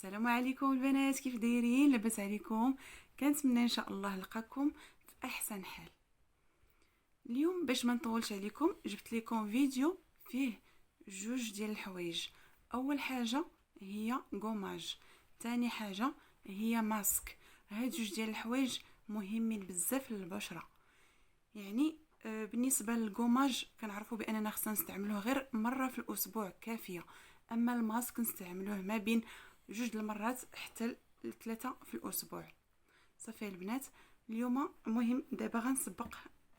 السلام عليكم البنات، كيف دايرين؟ لاباس عليكم؟ كنتمنى ان شاء الله نلقاكم في احسن حال. اليوم باش ما نطولش عليكم جبت لكم فيديو فيه جوج ديال الحوايج. اول حاجه هي غوماج، ثاني حاجه هي ماسك. هاد جوج ديال الحوايج مهمين بزاف للبشره. يعني بالنسبه للغوماج كنعرفوا باننا خصنا نستعملوه غير مره في الاسبوع كافيه، اما الماسك نستعملوه ما بين جوج المرات حتى ثلاثه في الاسبوع. صافي البنات، اليوم مهم دابا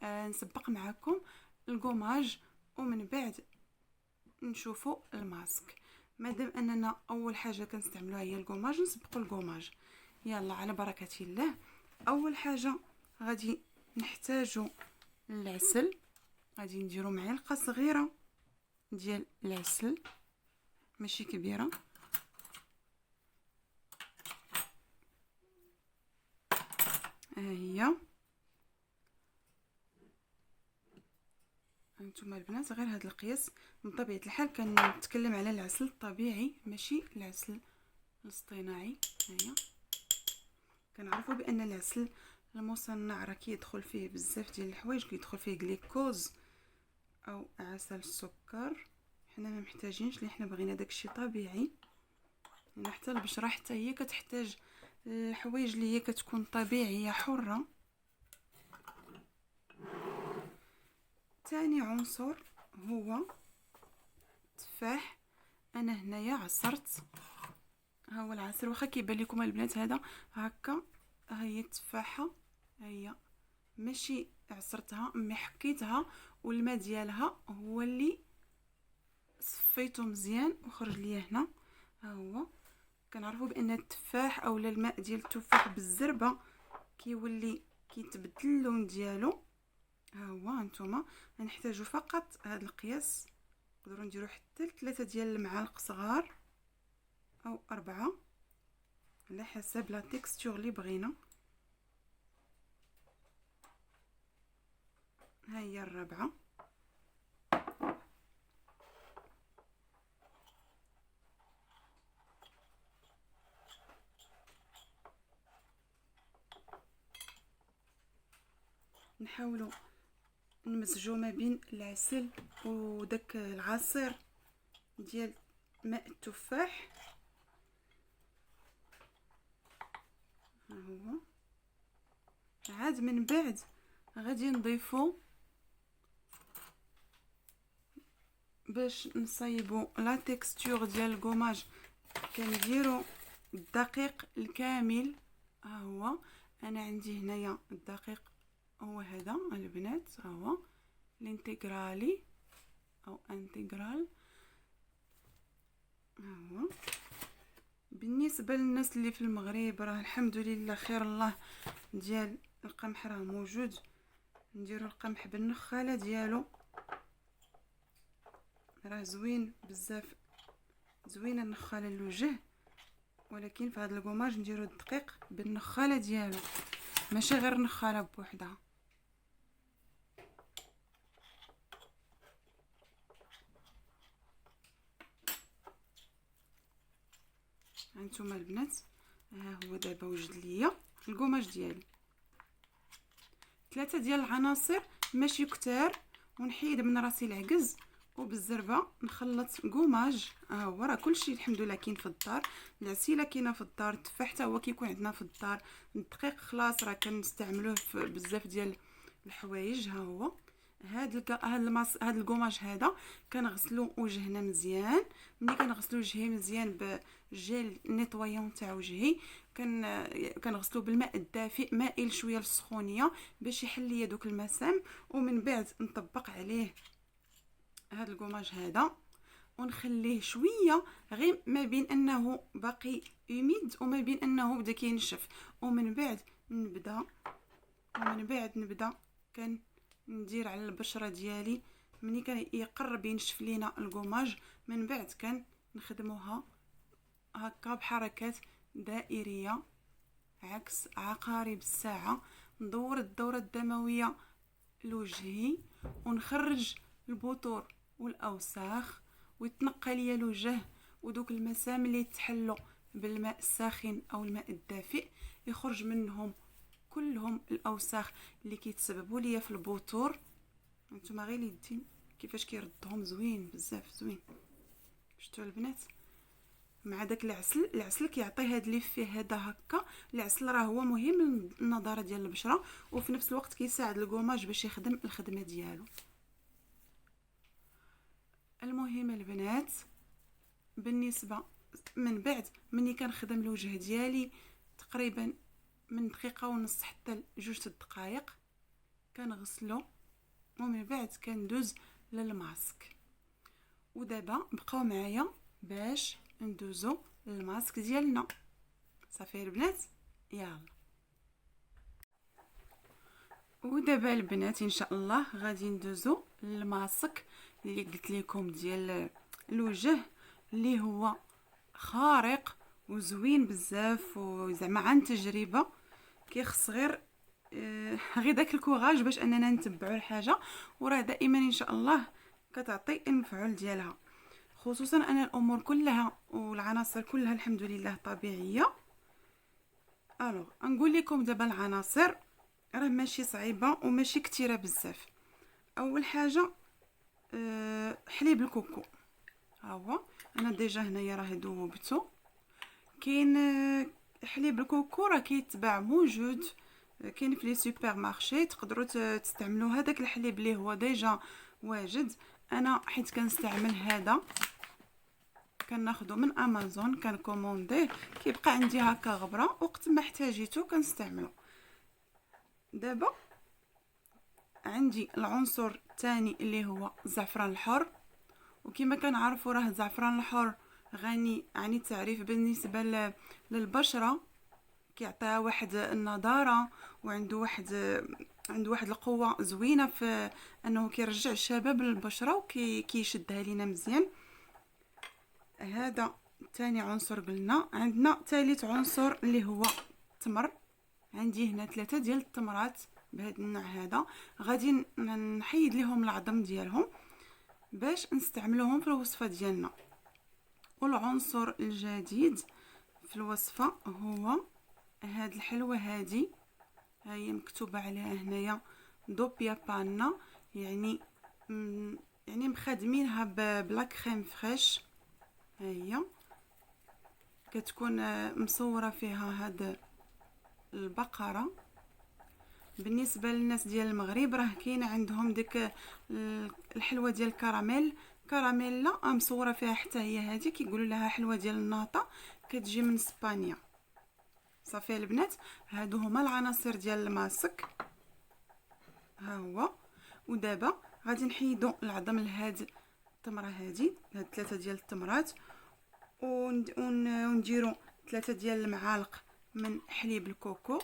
نسبق معكم الغوماج ومن بعد نشوفوا الماسك. مادام اننا اول حاجه كنستعملوها هي الغوماج، نسبقوا الغوماج. يلا على بركه الله. اول حاجه غادي نحتاجوا العسل، غادي نديروا معلقه صغيره ديال العسل، ماشي كبيره. هي هانتوما البنات غير هذا القياس. من طبيعه الحال كنتكلم على العسل الطبيعي ماشي العسل الاصطناعي. هيا كنعرفوا بان العسل المصنع راه كيدخل فيه بزاف ديال الحوايج، كيدخل فيه غليكوز او عسل السكر. حنا ما محتاجينش، اللي حنا بغينا داكشي طبيعي. يعني حتى البشره حتى هي كتحتاج الحوايج اللي هي كتكون طبيعيه حره. ثاني عنصر هو التفاح. انا هنايا عصرت، ها هو العصير، واخا كيبان لكم البنات هذا هكا، ها هي التفاحه، هي ماشي عصرتها مي حكيتها، والماء ديالها هو اللي صفيته مزيان وخرج ليا هنا. ها هو كنعرفوا بان التفاح اولا الماء ديال التفاح بالزربه كيولي كيتبدل اللون ديالو. ها هو هانتوما غنحتاجو فقط هذا القياس، نقدروا نديرو حتى 3 ديال المعالق صغار او 4 على حسب لا تيكستور اللي بغينا. ها هي الرابعه. نحاولوا نمزجوا ما بين العسل وداك العصير ديال ماء التفاح. ها هو عاد من بعد غادي نضيفوا باش نصايبوا لا تيكستور ديال الكوماج، كنديروا الدقيق الكامل. ها هو انا عندي هنايا الدقيق هو هذا البنات، ها هو الانتغرالي او انتغرال. ها هو بالنسبه للناس اللي في المغرب راه الحمد لله خير الله ديال القمح راه موجود. نديروا القمح بالنخاله ديالو، راه زوين بزاف، زوينه النخاله للوجه. ولكن في هذا الكوماج نديروا الدقيق بالنخاله ديالو، ماشي غير نخاله بوحدها. هانتوما البنات ها هو دابا وجد ليا الكوماج ديالي. 3 ديال العناصر ماشي كتار، ونحيد من راسي العكز، وبالزربه نخلط كوماج. ها هو راه كلشي الحمد لله كاين في الدار، العسيله كاينه في الدار، التفاح حتى هو كيكون عندنا في الدار، الدقيق خلاص راه كنستعملوه في بزاف ديال الحوايج. ها هو هاد الكوماج هذا كنغسلو وجهنا مزيان. ملي كنغسلو وجهي مزيان بجيل نيطويون تاع وجهي، كنغسلو بالماء الدافئ مائل شويه للسخونيه باش يحل ليا دوك المسام. ومن بعد نطبق عليه هذا الكوماج هذا ونخليه شويه غير ما بين انه باقي يميد وما بين انه بدا كينشف. ومن بعد نبدا ندير على البشره ديالي. ملي كان يقرب ينشف لينا الكوماج من بعد نخدموها هكا بحركات دائريه عكس عقارب الساعه. ندور الدوره الدمويه لوجهي ونخرج البثور والاوساخ، ويتنقى ليا الوجه ودوك المسام اللي تحلوا بالماء الساخن او الماء الدافئ، يخرج منهم كلهم الاوساخ اللي كيتسببوا ليا في البطور. نتوما غير اليدين كيفاش كيردهم زوين بزاف زوين. شفتوا البنات؟ مع داك العسل كيعطي هاد ليفي هذا هكا. العسل راه هو مهم للنضاره ديال البشره، وفي نفس الوقت كيساعد الكوماج باش يخدم الخدمه ديالو. المهم البنات، بالنسبه من بعد مني كنخدم الوجه ديالي تقريبا من دقيقه ونص حتى لجوج الدقائق كنغسلو، ومن بعد كندوز للماسك. ودابا بقاو معايا باش ندوزو للماسك ديالنا. صافي البنات، يلا. ودابا البنات ان شاء الله غادي ندوزو للماسك اللي قلت لكم ديال الوجه، اللي هو خارق وزوين بزاف، وزعما عن تجربه كيخص غير داك الكوراج باش اننا نتبعوا الحاجه، وراه دائما ان شاء الله كتعطي المفعول ديالها. خصوصا ان الامور كلها والعناصر كلها الحمد لله طبيعيه. الوغ نقول لكم دابا العناصر راه ماشي صعيبه وماشي كثيره بزاف. اول حاجه حليب الكوكو، ها هو انا ديجا هنايا راه ذوبته. كاين حليب الكوكو راه كيتباع موجود، كاين في لي سوبر مارشي، تقدروا تستعملوا هذاك الحليب اللي هو ديجا واجد. انا حيت كنستعمل هذا كناخذه من امازون، كنكومونديه كيبقى عندي هكا غبره، وقت ما احتاجيته كنستعمله. دابا عندي العنصر الثاني اللي هو الزعفران الحر، وكما كنعرفوا راه الزعفران الحر غني عن التعريف بالنسبه للبشره، كيعطيها واحد النضاره، وعنده واحد القوه زوينه في انه كيرجع الشباب للبشره وكيشدها لينا مزيان. هذا ثاني عنصر قلنا. عندنا ثالث عنصر اللي هو التمر. عندي هنا 3 ديال التمرات بهذا النوع هذا، غادي نحيد لهم العظم ديالهم باش نستعملوهم في الوصفه ديالنا. والعنصر الجديد في الوصفه هو هاد الحلوه هذه، هي مكتوبه عليها هنايا دوبيا بانا، يعني مخدمينها بلا كريم فريش. هي كتكون مصوره فيها هاد البقره. بالنسبه للناس ديال المغرب راه كاين عندهم ديك الحلوه ديال كراميلا مصوره فيها حتى هي هذه، كيقولوا لها حلوه ديال الناطا، كتجي من اسبانيا. صافي البنات، هادو هما العناصر ديال الماسك، ها هو. ودابا غادي نحيدوا العظم لهاد التمره هذه، هاد 3 ديال التمرات، ونديروا 3 ديال المعالق من حليب الكوكو،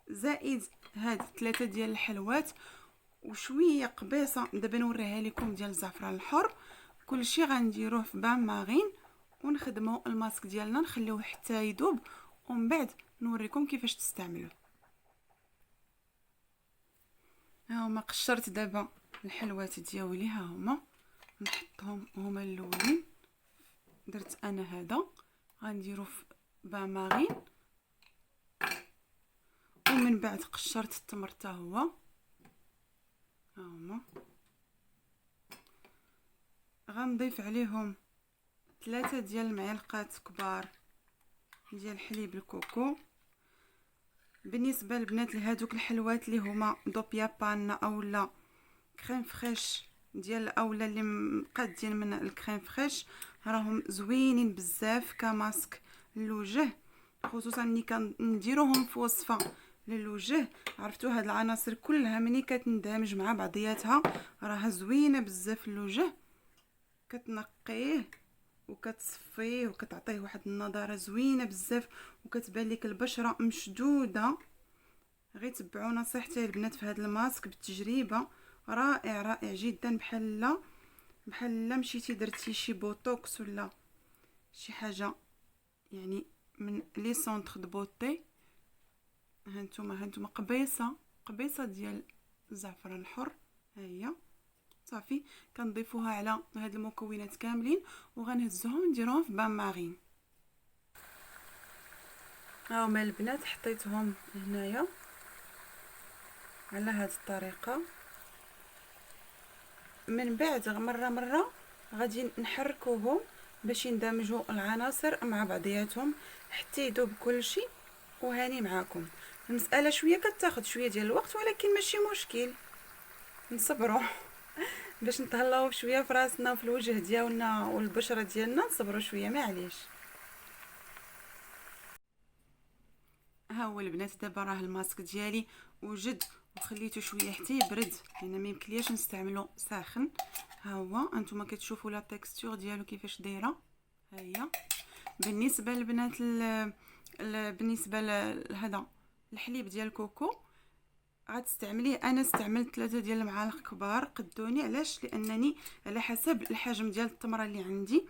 زائد هاد 3 ديال الحلوات، وشويه قبيصه دابا نوريها لكم ديال الزعفران الحر. كلشي غنديروه في بان مارين ونخدموا الماسك ديالنا، نخليوه حتى يذوب، ومن بعد نوريكم كيفاش تستعملوه. ها هما قشرت دابا الحلوات ديالي، ها هما نحطهم هما الاولين. درت انا هذا غنديرو في بان مارين، ومن بعد قشرت التمر حتى هو، ها هما غنضيف عليهم 3 ديال المعلقات كبار ديال حليب الكوكو. بالنسبه للبنات لهادوك الحلوات اللي هما دوبيا بان اولا كريم فريش ديال اولا اللي مقادين من الكريم فريش، راهم زوينين بزاف كماسك للوجه. خصوصا ملي كنديروهم في وصفه للوجه، عرفتوا هاد العناصر كلها ملي كتندمج مع بعضياتها راها زوينه بزاف للوجه، كتنقيه وكتصفيه وكتعطيه واحد النضاره زوينه بزاف، وكتبان لك البشره مشدوده. غير تبعوا نصيحتي البنات في هذا الماسك بالتجربه، رائع رائع جدا. بحال مشيتي درتي شي بوتوكس ولا شي حاجه يعني من لي سونتر دو بوتي. هانتوما قبيصه ديال الزعفران الحر، ها هي. صافي كنضيفوها على هاد المكونات كاملين وغنهزوهم نديروهم في بان مارين. هاهما البنات حطيتهم هنايا على هذه الطريقه. من بعد مره غادي نحركوهم باش يندمجوا العناصر مع بعضياتهم حتى يذوب كل شيء. وهاني معاكم. المساله شويه كتاخذ شويه ديال الوقت، ولكن ماشي مشكل، نصبروا باش نتهلاو شويه في راسنا وفي الوجه ديالنا والبشره ديالنا. نصبروا شويه معليش. ها هو البنات دابا راه الماسك ديالي وجد وخليته شويه حتى يبرد، لان ما يمكنليش نستعملو ساخن. ها هو انتما كتشوفوا لا تيكستور ديالو كيفاش دايره. ها هي بالنسبه للبنات بالنسبه لهذا الحليب ديال الكوكو غتستعمليه. انا استعملت 3 ديال المعالق كبار قدوني. علاش؟ لانني على حسب الحجم ديال التمره اللي عندي.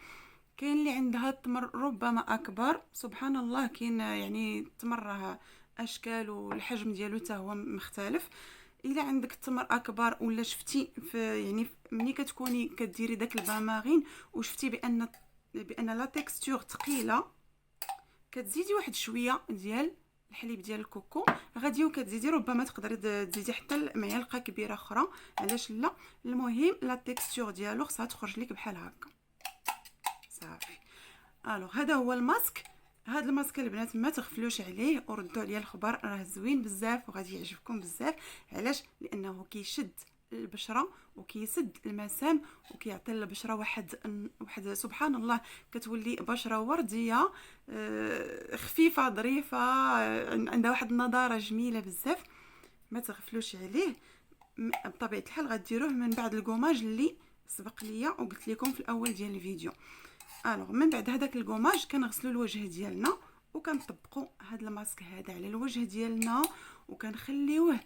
كاين اللي عندها التمر ربما اكبر، سبحان الله. كاين يعني التمر اشكال والحجم ديالو حتى هو مختلف. الا عندك التمر اكبر ولا شفتي في يعني ملي كتكوني كديري داك الباماغين وشفتي بان لا تيكستور ثقيله، كتزيدي واحد شويه ديال الحليب ديال الكوكو غادي، وكتزيدي ربما تقدري تزيدي حتى معلقه كبيره اخرى. علاش لا؟ المهم لا تيكستور ديالو خصها تخرج لك بحال هكا صافي. الوغ هذا هو الماسك. هذا الماسك البنات ما تغفلوش عليه وردوا عليه الخبر، راه زوين بزاف وغادي يعجبكم بزاف. علاش؟ لانه كيشد البشره وكيسد المسام وكيعطي البشره واحد سبحان الله، كتولي بشره ورديه خفيفه ظريفه، عندها واحد النضاره جميله بزاف. ما تغفلوش عليه. بطبيعه الحال غديروه من بعد الكوماج اللي سبق ليا وقلت لكم في الاول ديال الفيديو. الوغ من بعد هذاك الكوماج كنغسلوا الوجه ديالنا وكنطبقوا هذا الماسك هذا على الوجه ديالنا وكنخليوه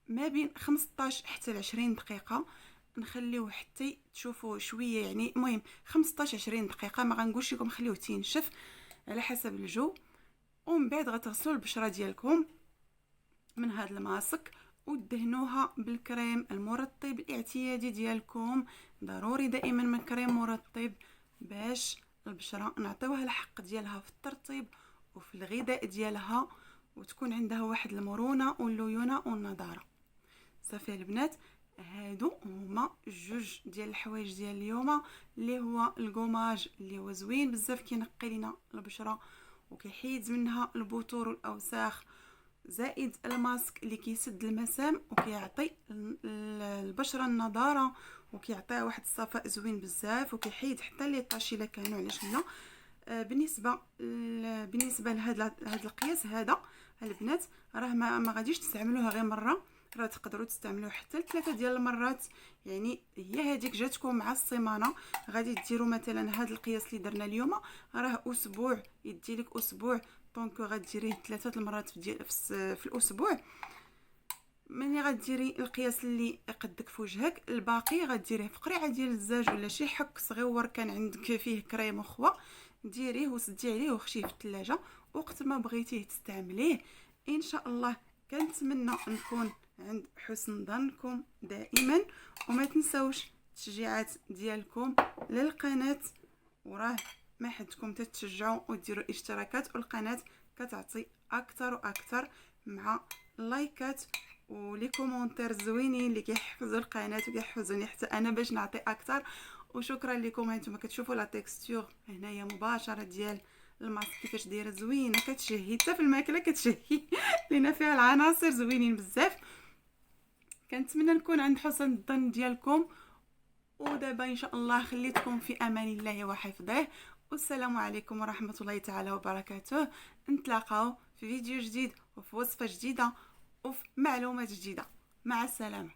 ما بين 15 حتى 20 دقيقه. نخليوه حتى تشوفوا شويه، يعني المهم 15 20 دقيقه. ما غنقولش لكم خليوه تينشف، على حسب الجو. ومن بعد غتغسلوا البشره ديالكم من هذا الماسك ودهنوها بالكريم المرطب الاعتيادي ديالكم. ضروري دائما من كريم مرطب باش البشره نعطيوها الحق ديالها في الترطيب وفي الغذاء ديالها، وتكون عندها واحد المرونه والليونه والنضاره. صافي البنات، هادو هما جوج ديال الحوايج ديال اليوم، اللي هو الكوماج اللي هو زوين بزاف كينقي لنا البشره وكيحيد منها البثور والاوساخ، زائد الماسك اللي كيسد المسام وكيعطي البشره النضاره وكيعطيها واحد الصفاء زوين بزاف وكيحيد حتى لي طاشي الا كانوا. علاش لا؟ بالنسبه لهذا القياس هذا البنات راه ما غاديش تستعملوها غير مره، راه تقدروا تستعملوه حتى 3 ديال المرات. يعني هي هذيك جاتكم مع السيمانه. غادي ديروا مثلا هذا القياس اللي درنا اليوم راه اسبوع، يدي لك اسبوع. دونك غديريه 3 المرات في الاسبوع. ملي غديري القياس اللي يقدك في وجهك، الباقي غديريه في قريعه ديال الزاج ولا شي حك صغيور كان عندك فيه كريم وخوا، ديريه وسدي عليه وخشيه في الثلاجه. وقت ما بغيتيه تستعمليه ان شاء الله. كنتمنى نكون عند حسن ظنكم دائما، وما تنسوش التشجيعات ديالكم للقناه، وراه ما حدكم تتشجعوا وديروا اشتراكات، والقناه كتعطي اكثر واكثر مع اللايكات ولي كومونتير زوينين اللي كيحفزوا القناه وكيحفزوني حتى انا باش نعطي اكثر. وشكرا لكم. هانتوما كتشوفوا لا تيكستور هنايا مباشره ديال الماسك كيفاش دايره زوينه، كتشهي حتى في الماكله كتشهي لينا فيها العناصر زوينين بزاف. كنتمنى نكون عند حسن الظن ديالكم. ودابا ان شاء الله خليتكم في امان الله وحفظه، والسلام عليكم ورحمه الله تعالى وبركاته. نتلاقاو في فيديو جديد وفي وصفه جديده وفي معلومات جديده. مع السلامه.